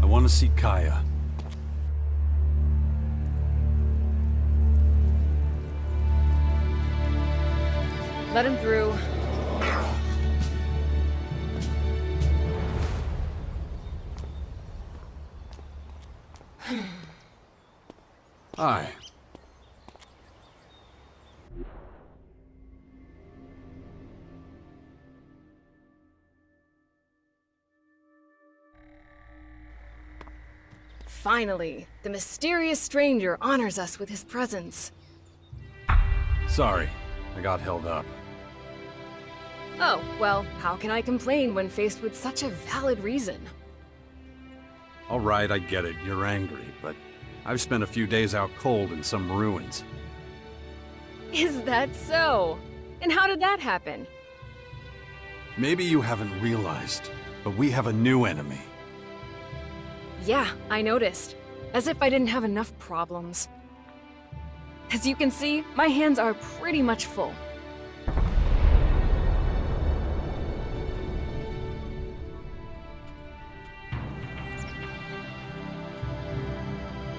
I want to see Caja. Let him through. Hi. Finally, the mysterious stranger honors us with his presence. Sorry, I got held up. Oh, well, how can I complain when faced with such a valid reason? All right, I get it, you're angry, but I've spent a few days out cold in some ruins. Is that so? And how did that happen? Maybe you haven't realized, but we have a new enemy. Yeah, I noticed. As if I didn't have enough problems. As you can see, my hands are pretty much full.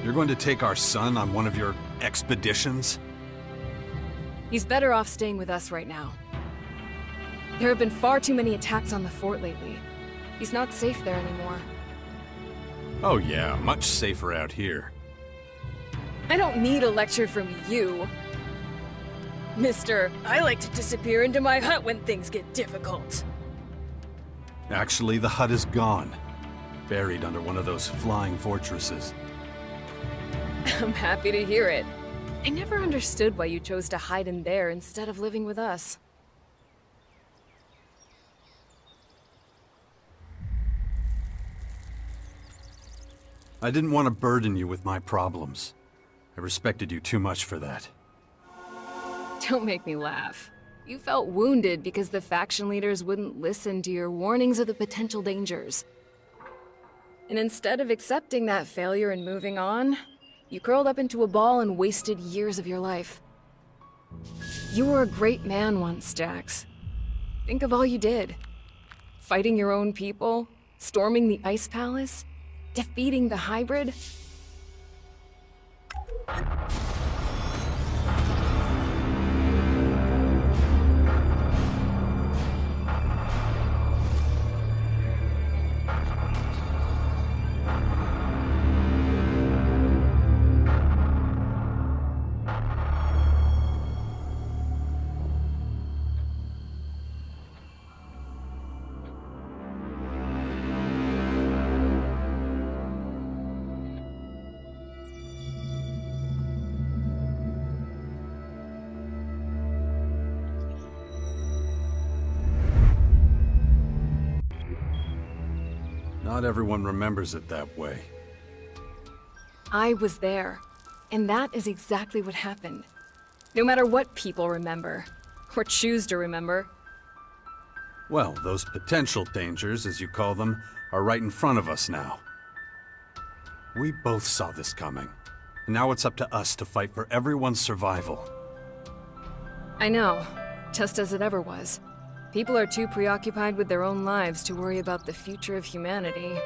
You're going to take our son on one of your expeditions? He's better off staying with us right now. There have been far too many attacks on the fort lately. He's not safe there anymore. Oh yeah, much safer out here. I don't need a lecture from you. Mister, I like to disappear into my hut when things get difficult. Actually, the hut is gone. Buried under one of those flying fortresses. I'm happy to hear it. I never understood why you chose to hide in there instead of living with us. I didn't want to burden you with my problems. I respected you too much for that. Don't make me laugh. You felt wounded because the faction leaders wouldn't listen to your warnings of the potential dangers. And instead of accepting that failure and moving on, you curled up into a ball and wasted years of your life. You were a great man once, Jax. Think of all you did. Fighting your own people, storming the Ice Palace, defeating the hybrid. Not everyone remembers it that way. I was there, and that is exactly what happened. No matter what people remember, or choose to remember. Well, those potential dangers, as you call them, are right in front of us now. We both saw this coming, and now it's up to us to fight for everyone's survival. I know, just as it ever was. People are too preoccupied with their own lives to worry about the future of humanity.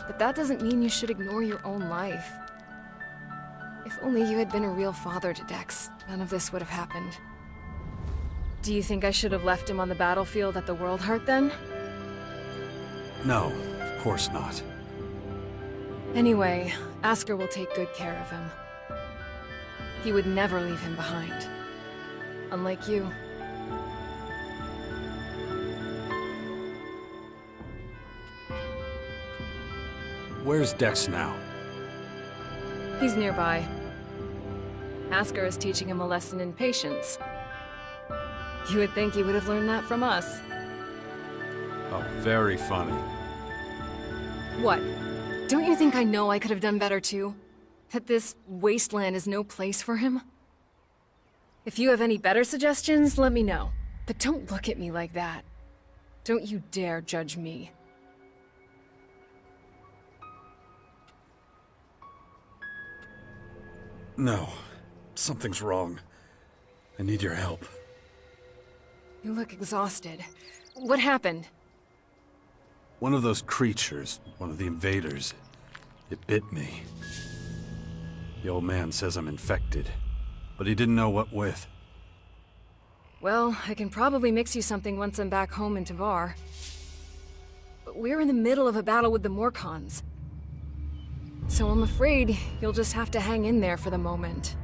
but that doesn't mean you should ignore your own life. If only you had been a real father to Dex, none of this would have happened. Do you think I should have left him on the battlefield at the World Heart then? No, of course not. Anyway, Asker will take good care of him. He would never leave him behind. Unlike you. Where's Dex now? He's nearby. Asker is teaching him a lesson in patience. You would think he would have learned that from us. Oh, very funny. What? Don't you think I know I could have done better too? That this wasteland is no place for him? If you have any better suggestions, let me know. But don't look at me like that. Don't you dare judge me. No, something's wrong. I need your help. You look exhausted. What happened? One of those creatures, one of the invaders, it bit me. The old man says I'm infected, but he didn't know what with. Well, I can probably mix you something once I'm back home in Tavar. But we're in the middle of a battle with the Morcons. So I'm afraid you'll just have to hang in there for the moment.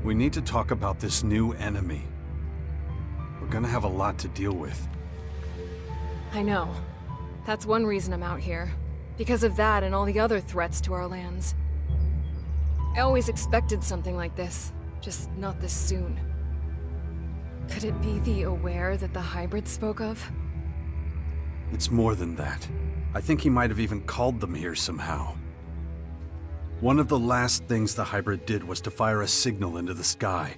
We need to talk about this new enemy. We're gonna have a lot to deal with. I know. That's one reason I'm out here. Because of that and all the other threats to our lands. I always expected something like this, just not this soon. Could it be the Aware that the hybrid spoke of? It's more than that. I think he might have even called them here somehow. One of the last things the hybrid did was to fire a signal into the sky.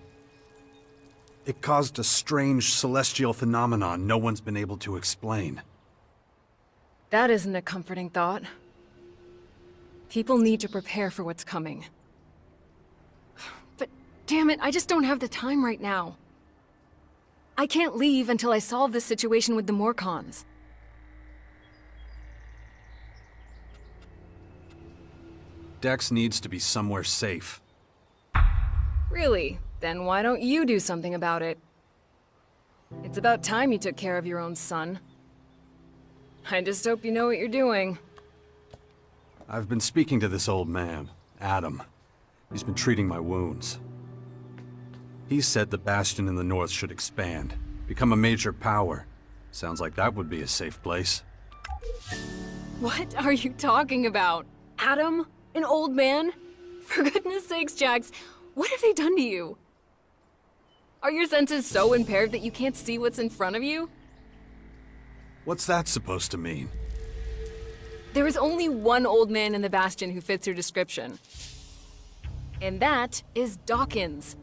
It caused a strange celestial phenomenon no one's been able to explain. That isn't a comforting thought. People need to prepare for what's coming. But damn it, I just don't have the time right now. I can't leave until I solve this situation with the Morcons. Dex needs to be somewhere safe. Really? Then why don't you do something about it? It's about time you took care of your own son. I just hope you know what you're doing. I've been speaking to this old man, Adam. He's been treating my wounds. He said the Bastion in the north should expand, become a major power. Sounds like that would be a safe place. What are you talking about? Adam? An old man? For goodness sakes, Jax, what have they done to you? Are your senses so impaired that you can't see what's in front of you? What's that supposed to mean? There is only one old man in the Bastion who fits your description. And that is Dawkins.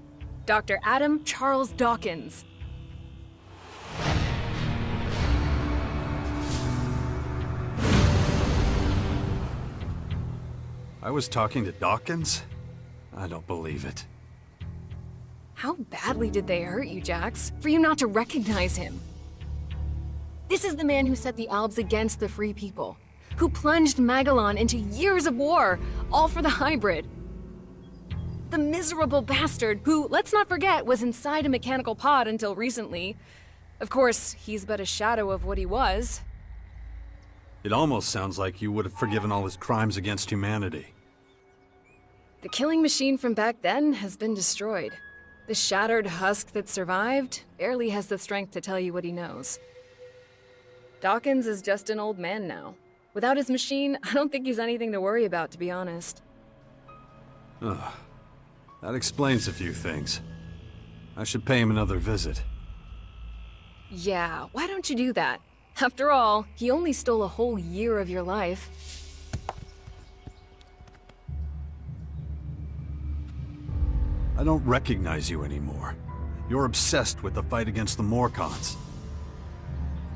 Dr. Adam Charles Dawkins. I was talking to Dawkins? I don't believe it. How badly did they hurt you, Jax, for you not to recognize him? This is the man who set the Albs against the Free People, who plunged Magalan into years of war, all for the hybrid. The miserable bastard who, let's not forget, was inside a mechanical pod until recently. Of course, he's but a shadow of what he was. It almost sounds like you would have forgiven all his crimes against humanity. The killing machine from back then has been destroyed. The shattered husk that survived barely has the strength to tell you what he knows. Dawkins is just an old man now. Without his machine, I don't think he's anything to worry about, to be honest. Ugh. That explains a few things. I should pay him another visit. Yeah, why don't you do that? After all, he only stole a whole year of your life. I don't recognize you anymore. You're obsessed with the fight against the Morcons.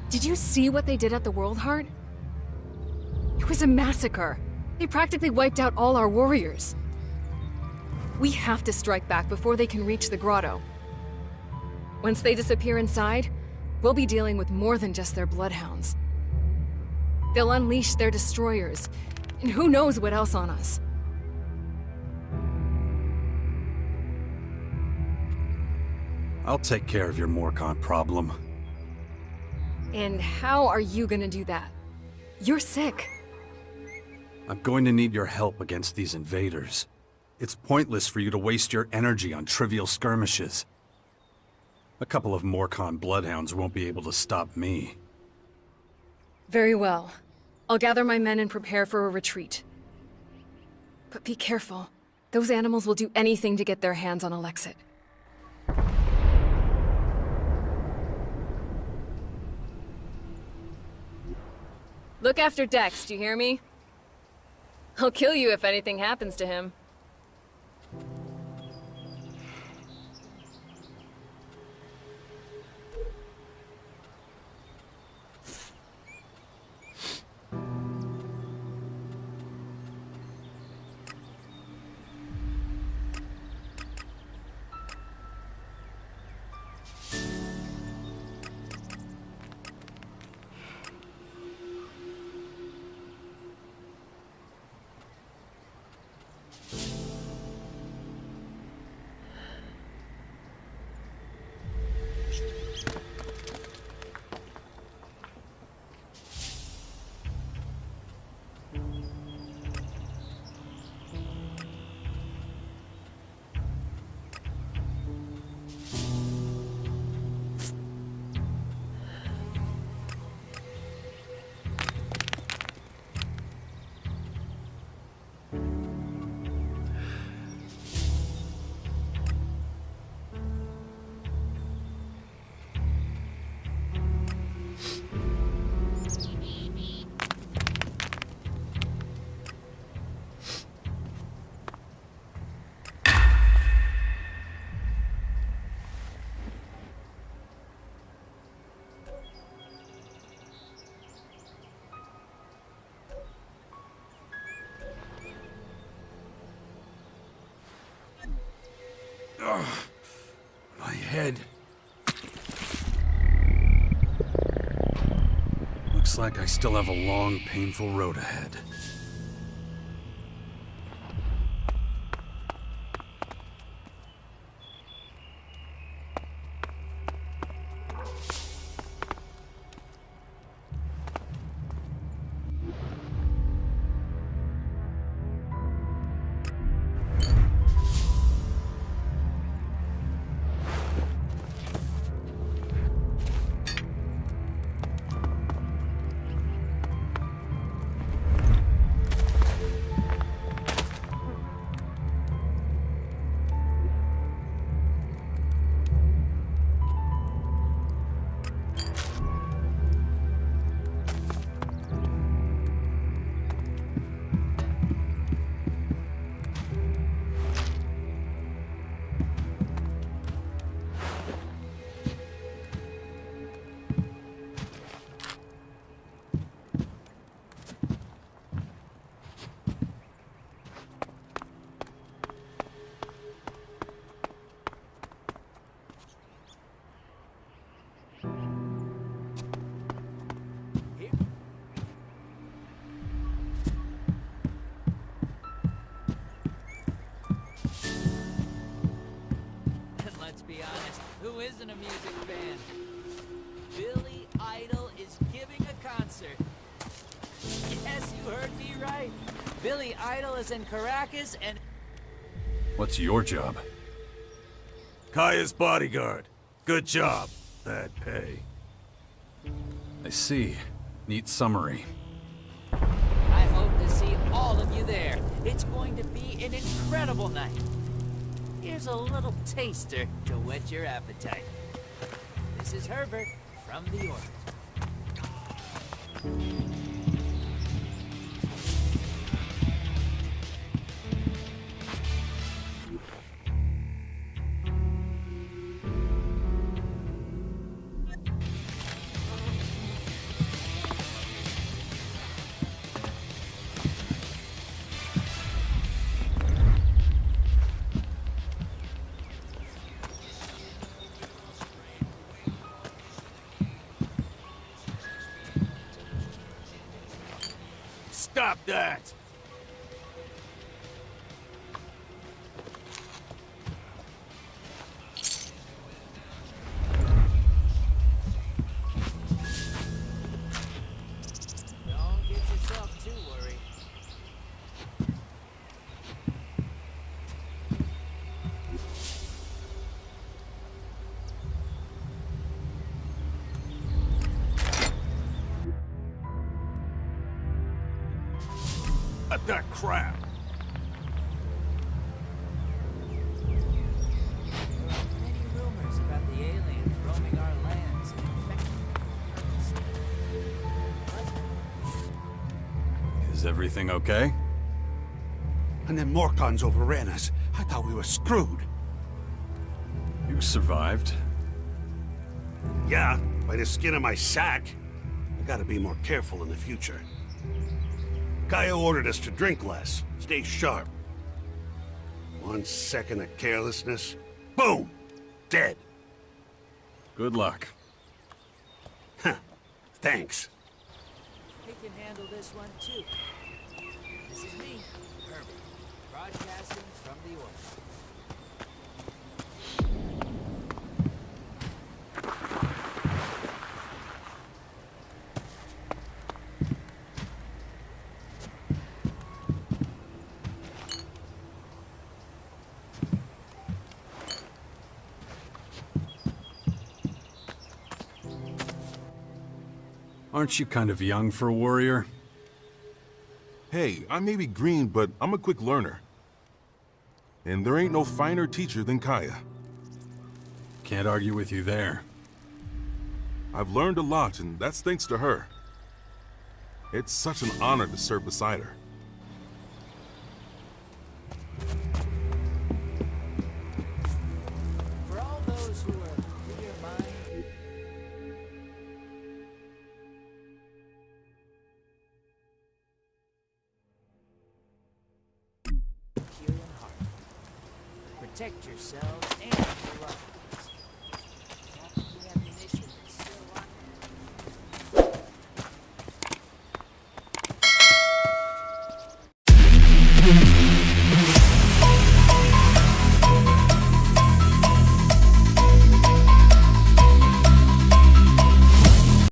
Did you see what they did at the World Heart? It was a massacre. They practically wiped out all our warriors. We have to strike back before they can reach the grotto. Once they disappear inside, we'll be dealing with more than just their bloodhounds. They'll unleash their destroyers, and who knows what else on us. I'll take care of your Morcon problem. And how are you gonna do that? You're sick. I'm going to need your help against these invaders. It's pointless for you to waste your energy on trivial skirmishes. A couple of Morcon bloodhounds won't be able to stop me. Very well. I'll gather my men and prepare for a retreat. But be careful. Those animals will do anything to get their hands on Alexit. Look after Dex, do you hear me? I'll kill you if anything happens to him. Ugh, my head. Looks like I still have a long, painful road ahead. Who isn't a music fan? Billy Idol is giving a concert. Yes, you heard me right. Billy Idol is in Caracas and... What's your job? Kaya's bodyguard. Good job. Bad pay. I see. Neat summary. I hope to see all of you there. It's going to be an incredible night. Here's a little taster to whet your appetite. This is Herbert from the Order. Stop that! Don't get yourself too worried. Cut that crap! There are many rumors about the aliens roaming our lands and infecting purposes. Is everything okay? And then Morcons overran us. I thought we were screwed. You survived. Yeah, by the skin of my sack. I gotta be more careful in the future. Caja ordered us to drink less, stay sharp. 1 second of carelessness, boom! Dead. Good luck. Huh. Thanks. We can handle this one too. This is me, Herbert, broadcasting from the orbit. Aren't you kind of young for a warrior? Hey, I may be green, but I'm a quick learner. And there ain't no finer teacher than Caja. Can't argue with you there. I've learned a lot, and that's thanks to her. It's such an honor to serve beside her. For all those who are clear-minded, pure in heart, protect yourselves and your loved ones.